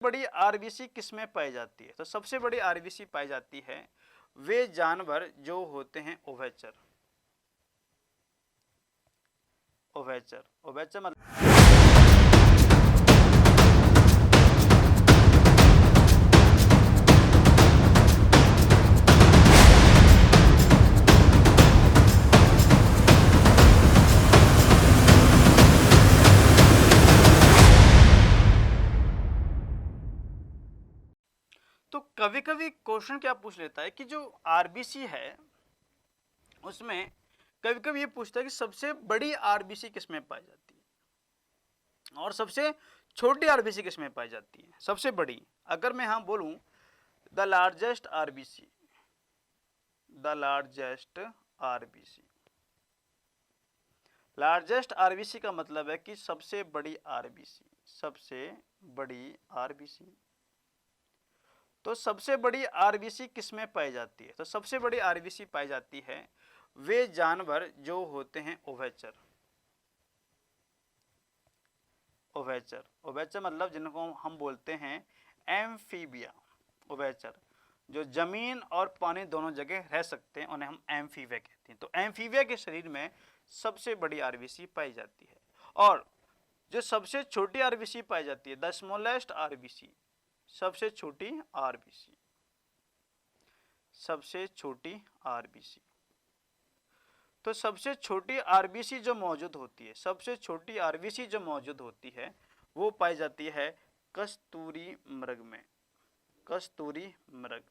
बड़ी आरबीसी किसमें पाई जाती है? तो सबसे बड़ी आरबीसी पाई जाती है वे जानवर जो होते हैं उभयचर। उभयचर उभयचर मतलब तो कभी कभी क्वेश्चन क्या पूछ लेता है कि जो आरबीसी है उसमें कभी कभी ये पूछता है कि सबसे बड़ी आरबीसी किसमें पाई जाती है और सबसे छोटी आरबीसी किसमें पाई जाती है। सबसे बड़ी अगर मैं यहां बोलूं the largest RBC, the largest RBC, largest RBC का मतलब है कि सबसे बड़ी आरबीसी, सबसे बड़ी आरबीसी। तो सबसे बड़ी आरबीसी किसमें पाई जाती है? तो सबसे बड़ी आरबीसी पाई जाती है वे जानवर जो होते हैं उभयचर। उभयचर उभयचर मतलब जिनको हम बोलते हैं एम्फीबिया। उभयचर जो जमीन और पानी दोनों जगह रह सकते हैं उन्हें हम एम्फीबिया कहते हैं। तो एम्फीबिया के शरीर में सबसे बड़ी आरबीसी पाई जाती है। और जो सबसे छोटी आरबीसी पाई जाती है द स्मॉलेस्ट आरबीसी, सबसे छोटी आरबीसी, सबसे छोटी आरबीसी। तो सबसे छोटी आरबीसी जो मौजूद होती है, सबसे छोटी आरबीसी जो मौजूद होती है वो पाई जाती है कस्तूरी मृग में। कस्तूरी मृग,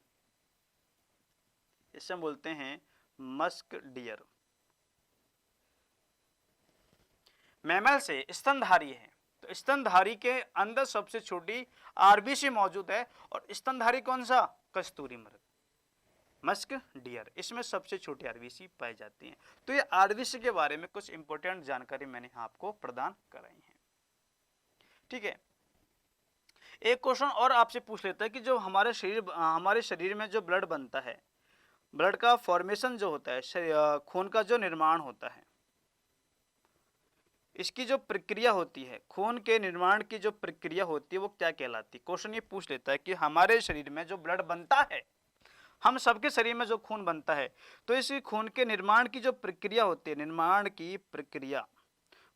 इसे बोलते हैं मस्क डियर। मैमल से स्तनधारी है तो स्तनधारी के अंदर सबसे छोटी आरबीसी मौजूद है और स्तनधारी कौन सा? कस्तूरी मृग, मस्क डियर, इसमें सबसे छोटी आरबीसी पाई जाती है। तो ये आरबीसी के बारे में कुछ इंपॉर्टेंट जानकारी मैंने आपको प्रदान कराई है। ठीक है, एक क्वेश्चन और आपसे पूछ लेता है कि जो हमारे शरीर में जो ब्लड बनता है, ब्लड का फॉर्मेशन जो होता है, खून का जो निर्माण होता है, इसकी जो प्रक्रिया होती है, खून के निर्माण की जो प्रक्रिया होती है वो क्या कहलाती है? क्वेश्चन ये पूछ लेता है कि हमारे शरीर में जो ब्लड बनता है, हम सबके शरीर में जो खून बनता है, तो इस खून के निर्माण की जो प्रक्रिया होती है, निर्माण की प्रक्रिया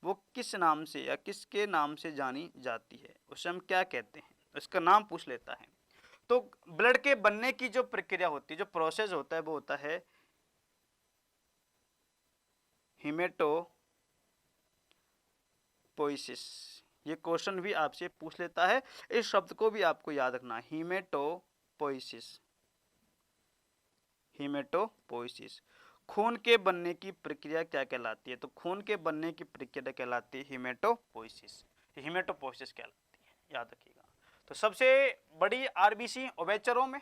वो किस नाम से या किसके नाम से जानी जाती है, उसे हम क्या कहते हैं? इसका नाम पूछ लेता है। तो ब्लड के बनने की जो प्रक्रिया होती है, जो प्रोसेस होता है वो होता है हीमेटोपोइसिस। ये क्वेश्चन भी आपसे पूछ लेता है, इस शब्द को भी आपको याद रखना, हीमेटोपोइसिस। हीमेटोपोइसिस, खून के बनने की प्रक्रिया क्या कहलाती है? तो खून के बनने की प्रक्रिया कहलाती है हीमेटोपोइसिस। हीमेटोपोइसिस कहलाती है, याद रखिएगा। तो सबसे बड़ी आरबीसी उभयचरों में,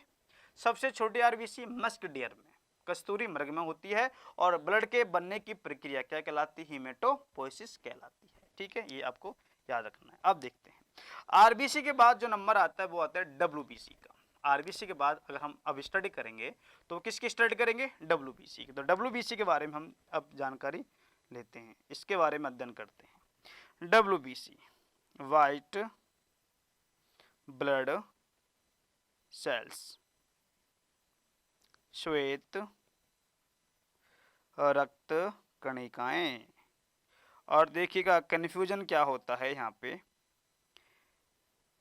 सबसे छोटी आरबीसी मस्क डियर में, कस्तूरी मृग में होती है और ब्लड के बनने की प्रक्रिया क्या कहलाती है? हीमेटोपोइसिस कहलाती है। ठीक है, ये आपको याद रखना है। अब देखते हैं आरबीसी के बाद जो नंबर आता है वो आता है डब्ल्यूबीसी का। आरबीसी के बाद अगर हम अब स्टडी करेंगे तो किसकी स्टडी करेंगे? डब्ल्यूबीसी की। तो डब्ल्यूबीसी के बारे में हम अब जानकारी लेते हैं, इसके बारे में अध्ययन करते हैं। डब्ल्यूबीसी, वाइट ब्लड सेल्स, श्वेत रक्त कणिकाएं। और देखिएगा कन्फ्यूजन क्या होता है यहाँ पे,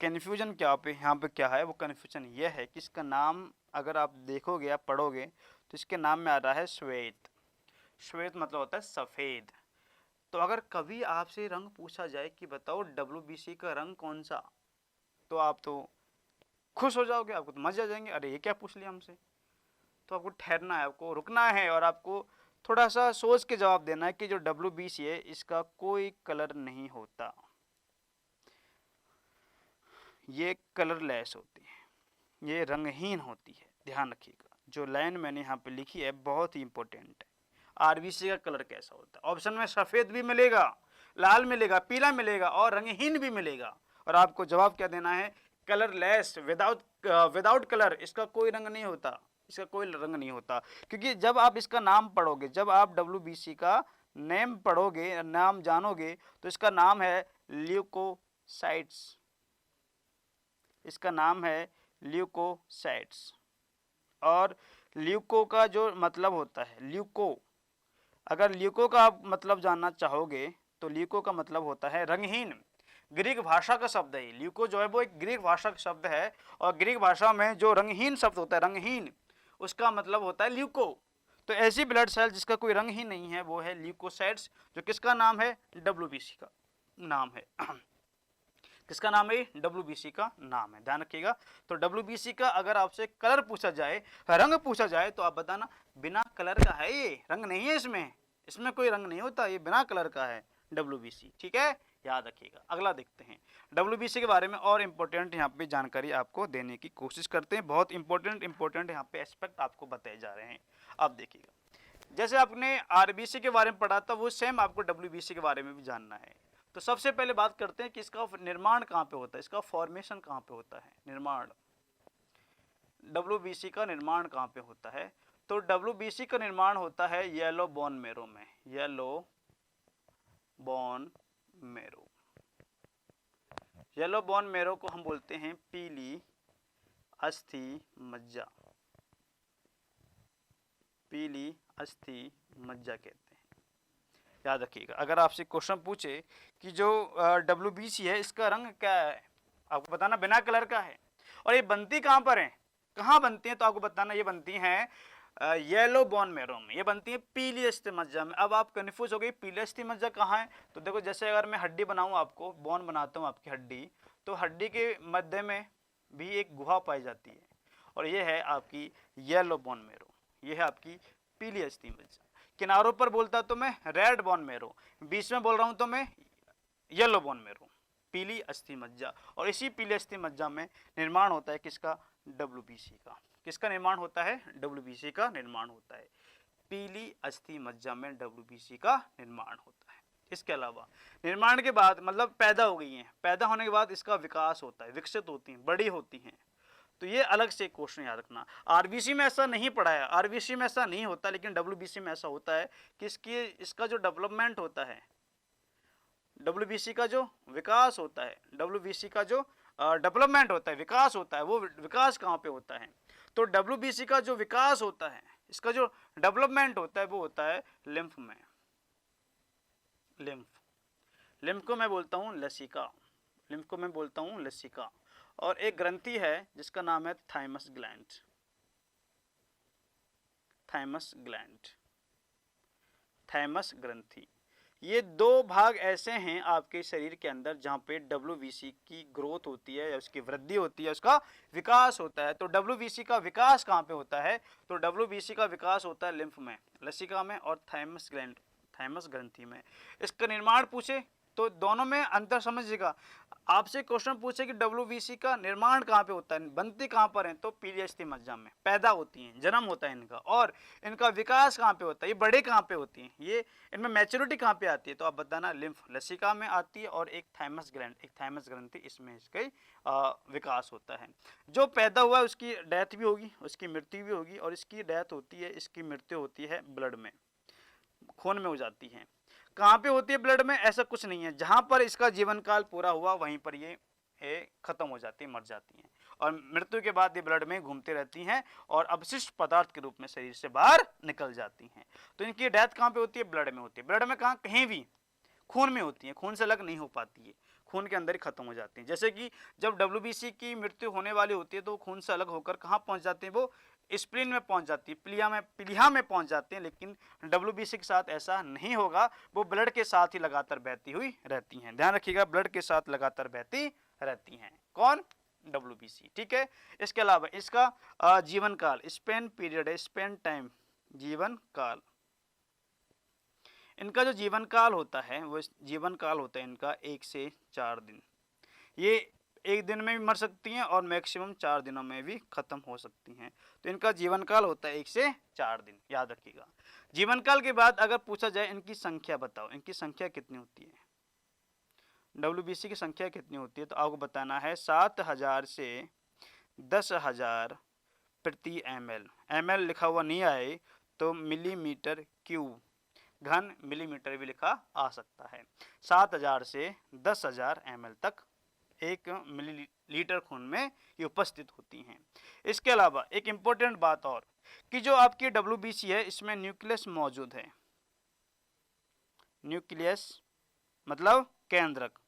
कन्फ्यूजन यहाँ पे क्या है, वो कन्फ्यूजन ये है कि इसका नाम अगर आप देखोगे या पढ़ोगे तो इसके नाम में आ रहा है श्वेत। श्वेत मतलब होता है सफ़ेद। तो अगर कभी आपसे रंग पूछा जाए कि बताओ डब्ल्यूबीसी का रंग कौन सा, तो आप तो खुश हो जाओगे, आपको तो मजे आ जाएंगे, अरे ये क्या पूछ लिया हमसे। तो आपको ठहरना है, आपको रुकना है और आपको थोड़ा सा सोच के जवाब देना है कि जो डब्ल्यूबीसी है इसका कोई कलर नहीं होता, ये कलरलेस होती है, ये रंगहीन होती है। ध्यान रखिएगा, जो लाइन मैंने यहाँ पे लिखी है बहुत ही इंपॉर्टेंट है। आरबीसी का कलर कैसा होता है? ऑप्शन में सफ़ेद भी मिलेगा, लाल मिलेगा, पीला मिलेगा और रंगहीन भी मिलेगा। और आपको जवाब क्या देना है? कलरलेस, विदाउट कलर, इसका कोई रंग नहीं होता, इसका कोई रंग नहीं होता। क्योंकि जब आप इसका नाम पढ़ोगे, जब आप डब्ल्यूबीसी का नेम पढ़ोगे, नाम जानोगे, तो इसका नाम है ल्यूकोसाइट्स। इसका नाम है ल्यूकोसाइट्स। और ल्यूको का जो मतलब होता है, ल्यूको, अगर ल्यूको का आप मतलब जानना चाहोगे तो ल्यूको का मतलब होता है रंगहीन। ग्रीक भाषा का शब्द है ल्यूको जो है वो एक ग्रीक भाषा का शब्द है, और ग्रीक भाषा में जो रंगहीन शब्द होता है, रंगहीन, उसका मतलब होता है ल्यूको। तो ऐसी ब्लड सेल जिसका कोई रंग ही नहीं है वो है ल्यूकोसाइट्स, जो किसका नाम है, WBC का नाम है। किसका नाम है, WBC का नाम है, ध्यान रखिएगा। तो WBC का अगर आपसे कलर पूछा जाए, रंग पूछा जाए, तो आप बताना बिना कलर का है, ये रंग नहीं है, इसमें कोई रंग नहीं होता, ये बिना कलर का है WBC, ठीक है, याद रखिएगा। अगला देखते हैं WBC के बारे में और इम्पोर्टेंट यहाँ पे जानकारी आपको देने की कोशिश करते हैं। बहुत इंपॉर्टेंट यहाँ पे एस्पेक्ट आपको बताए जा रहे हैं। अब देखिएगा, जैसे आपने RBC के बारे में पढ़ा था, वो सेम आपको WBC के बारे में भी जानना है। तो सबसे पहले बात करते हैं कि इसका निर्माण कहाँ पे होता है, इसका फॉर्मेशन कहाँ पे होता है, निर्माण, WBC का निर्माण कहाँ पे होता है। तो WBC का निर्माण होता है येलो बोन मेरो में, yellow bone marrow. Yellow bone marrow को हम बोलते हैं पीली अस्थि मज्जा, पीली अस्थि मज्जा कहते हैं, याद रखिएगा। अगर आपसे क्वेश्चन पूछे कि जो WBC है इसका रंग क्या है, आपको बताना बिना कलर का है, और ये बनती कहाँ पर है, कहाँ बनती है, तो आपको बताना ये बनती हैं येलो बोन मेरो में, ये बनती है पीली अस्थि मज्जा में। अब आप कन्फ्यूज हो गई पीली अस्थि मज्जा कहाँ है, तो देखो जैसे अगर मैं हड्डी बनाऊँ, आपको बोन बनाता हूँ आपकी हड्डी, तो हड्डी के मध्य में भी एक गुहा पाई जाती है, और ये है आपकी येलो बोन मेरो, ये है आपकी पीली अस्थि मज्जा। किनारों पर बोलता तो मैं रेड बोन मेरो, बीच में बोल रहा हूं तो मैं येलो बोन मेरो, पीली अस्थि मज्जा। और इसी पीली अस्थि मज्जा में निर्माण होता है किसका, WBC का। किसका निर्माण होता है, WBC का निर्माण होता है, पीली अस्थि मज्जा में WBC का निर्माण होता है। इसके अलावा निर्माण के बाद मतलब पैदा हो गई हैं, पैदा होने के बाद इसका विकास होता है, विकसित होती हैं, बड़ी होती हैं। तो ये अलग से क्वेश्चन याद रखना। RBC में ऐसा नहीं पढ़ा है, RBC में ऐसा नहीं होता, लेकिन WBC में ऐसा होता है कि इसका जो डेवलपमेंट होता है, WBC का जो विकास होता है, WBC का जो डेवलपमेंट होता है, विकास होता है, वो विकास कहाँ पे होता है, तो WBC का जो विकास होता है, इसका जो डेवलपमेंट होता है वो होता है लिम्फ में, लिम्फ को मैं बोलता हूँ लसिका, लिम्फ को मैं बोलता हूँ लसिका। और एक ग्रंथि है जिसका नाम है thymus gland, thymus gland, thymus ग्रंथि। ये दो भाग ऐसे हैं आपके शरीर के अंदर जहाँ पे WBC की ग्रोथ होती है या उसकी वृद्धि होती है, उसका विकास होता है। तो WBC का विकास कहाँ पे होता है, तो WBC का विकास होता है लिम्फ में, लसिका में और थाइमस ग्लैंड, थाइमस ग्रंथि में। इसका निर्माण पूछे तो दोनों में अंतर समझिएगा। आपसे क्वेश्चन पूछे कि WBC का निर्माण कहाँ पे होता है, बनती कहाँ पर है, तो पीली अस्थि मज्जा में पैदा होती हैं, जन्म होता है इनका। और इनका विकास कहाँ पे होता है, ये बड़े कहाँ पे होती हैं, ये इनमें मैच्योरिटी कहाँ पे आती है, तो आप बताना लिम्फ लसिका में आती है, और एक थाइमस ग्लैंड, एक थाइमस ग्रंथि, इसमें इसका विकास होता है। जो पैदा हुआ है उसकी डेथ भी होगी, उसकी मृत्यु भी होगी, और इसकी डेथ होती है, इसकी मृत्यु होती है ब्लड में, खून में हो जाती है। कहाँ पे होती है, ब्लड में, ऐसा कुछ नहीं है। जहाँ पर इसका जीवन काल पूरा हुआ वहीं पर ये खत्म हो जाती है, मर जाती हैं, और मृत्यु के बाद ये ब्लड में घूमती रहती हैं और अवशिष्ट पदार्थ के रूप में शरीर से बाहर निकल जाती हैं। तो इनकी डेथ कहाँ पे होती है, ब्लड में होती है। ब्लड में कहाँ, कहीं भी, खून में होती है, खून से अलग नहीं हो पाती है, खून के अंदर ही खत्म हो जाती हैं। जैसे कि जब WBC की मृत्यु होने वाली होती है तो खून से अलग होकर कहाँ पहुँच जाते हैं, वो स्प्लीन में पहुंच जाती है, प्लीहा में पहुंच जाते हैं। लेकिन WBC के साथ ऐसा नहीं होगा, वो ब्लड के साथ ही लगातार बहती हुई रहती हैं, ध्यान रखिएगा, ब्लड के साथ लगातार बहती रहती हैं। कौन, WBC, ठीक है। इसके अलावा इसका जीवन काल, स्पेन पीरियड है, स्पेन टाइम, जीवन काल, इनका जो जीवन काल होता है वो जीवन काल होता है इनका 1 से 4 दिन। ये एक दिन में भी मर सकती हैं और मैक्सिमम 4 दिनों में भी खत्म हो सकती हैं। तो इनका जीवन काल होता है 1 से 4 दिन, याद रखिएगा। जीवन काल के बाद अगर पूछा जाए इनकी संख्या बताओ, इनकी संख्या कितनी होती है, WBC की संख्या कितनी होती है, तो आपको बताना है 7000 से 10,000 प्रति ml। ml लिखा हुआ नहीं आए तो मिलीमीटर क्यूब, घन मिलीमीटर भी लिखा आ सकता है। 7000 से 10,000 ml तक 1 मिलीलीटर खून में ये उपस्थित होती हैं। इसके अलावा एक इम्पोर्टेंट बात और कि जो आपकी WBC है इसमें न्यूक्लियस मौजूद है। न्यूक्लियस मतलब केंद्रक,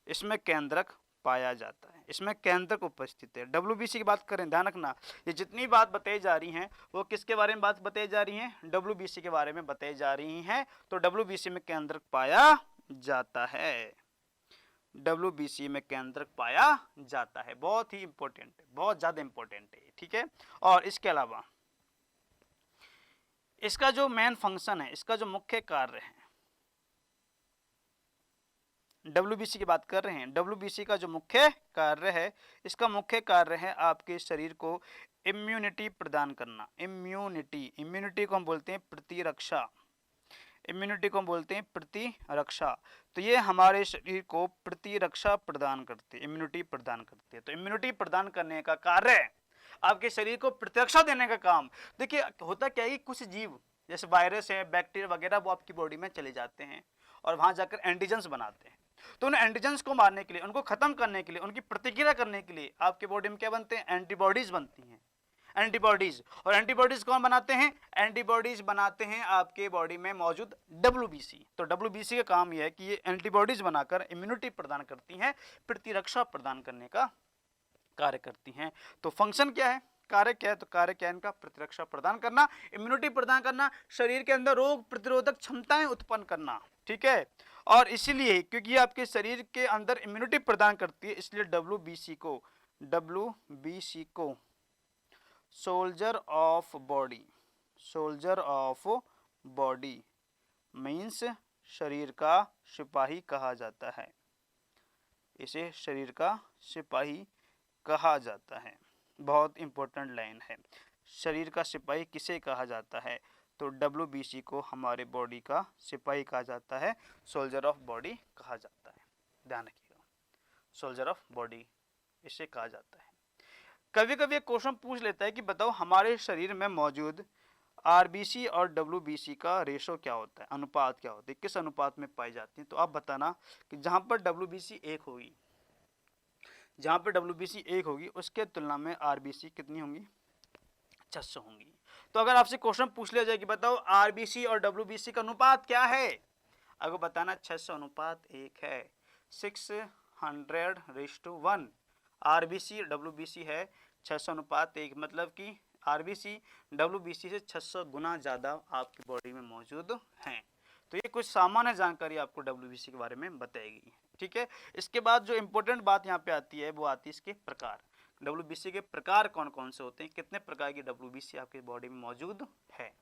इसमें केंद्रक पाया जाता है, इसमें केंद्रक उपस्थित है। WBC की बात करें, ध्यान रखना ये जितनी बात बताई जा रही हैं वो किसके बारे में बात बताई जा रही हैं, WBC के बारे में बताई जा रही हैं। तो WBC में केंद्रक पाया जाता है, WBC में केंद्रक पाया जाता है। बहुत ही इंपॉर्टेंट है, बहुत ज्यादा इंपॉर्टेंट है, ठीक है। और इसके अलावा इसका जो मेन फंक्शन है, इसका जो मुख्य कार्य है, WBC की बात कर रहे हैं, WBC का जो मुख्य कार्य है, इसका मुख्य कार्य है आपके शरीर को इम्यूनिटी प्रदान करना। इम्यूनिटी को हम बोलते हैं प्रतिरक्षा, इम्यूनिटी को हम बोलते हैं प्रतिरक्षा। तो ये हमारे शरीर को प्रतिरक्षा प्रदान करती है, इम्यूनिटी प्रदान करती है। तो इम्यूनिटी प्रदान करने का कार्य, आपके शरीर को प्रतिरक्षा देने का काम। देखिए होता क्या है कि कुछ जीव जैसे वायरस है, बैक्टीरिया वगैरह, वो आपकी बॉडी में चले जाते हैं और वहां जाकर एंटीजेंस बनाते हैं। तो उन एंटीजेंस को मारने के लिए, उनको खत्म करने के लिए, उनकी प्रतिक्रिया करने के लिए आपके बॉडी में क्या बनते हैं, एंटीबॉडीज बनती हैं, एंटीबॉडीज। और एंटीबॉडीज कौन बनाते हैं, एंटीबॉडीज बनाते हैं आपके बॉडी में मौजूद WBC। तो WBC का काम यह है कि ये एंटीबॉडीज बनाकर इम्यूनिटी प्रदान करती हैं, प्रतिरक्षा प्रदान करने का कार्य करती हैं। तो फंक्शन क्या है, कार्य क्या है, तो कार्य क्या है इनका, प्रतिरक्षा प्रदान करना, इम्यूनिटी प्रदान करना, शरीर के अंदर रोग प्रतिरोधक क्षमताएं उत्पन्न करना, ठीक है। और इसीलिए क्योंकि आपके शरीर के अंदर इम्यूनिटी प्रदान करती है, इसलिए WBC को सोल्जर ऑफ बॉडी मीन्स शरीर का सिपाही कहा जाता है, इसे शरीर का सिपाही कहा जाता है। बहुत इंपॉर्टेंट लाइन है, शरीर का सिपाही किसे कहा जाता है, तो WBC को हमारे बॉडी का सिपाही कहा जाता है, सोल्जर ऑफ बॉडी कहा जाता है। ध्यान रखिएगा, सोल्जर ऑफ बॉडी इसे कहा जाता है। कभी कभी एक क्वेश्चन पूछ लेता है कि बताओ हमारे शरीर में मौजूद RBC और WBC का रेशो क्या होता है, अनुपात क्या होता है, किस अनुपात में पाई जाती है। तो आप बताना कि जहां पर WBC 1 होगी, जहां पर WBC 1 होगी उसके तुलना में RBC कितनी होंगी, 600 होंगी। तो अगर आपसे क्वेश्चन पूछ लिया जाए कि बताओ RBC और WBC का अनुपात क्या है, अगर बताना 600 अनुपात 1 है, 600:1। RBC WBC है 600 अनुपात 1, मतलब कि RBC WBC से 600 गुना ज़्यादा आपकी बॉडी में मौजूद हैं। तो ये कुछ सामान्य जानकारी आपको WBC के बारे में बताएगी, ठीक है। इसके बाद जो इम्पोर्टेंट बात यहाँ पे आती है वो आती है इसके प्रकार। WBC के प्रकार कौन कौन से होते हैं, कितने प्रकार की WBC आपकी बॉडी में मौजूद है।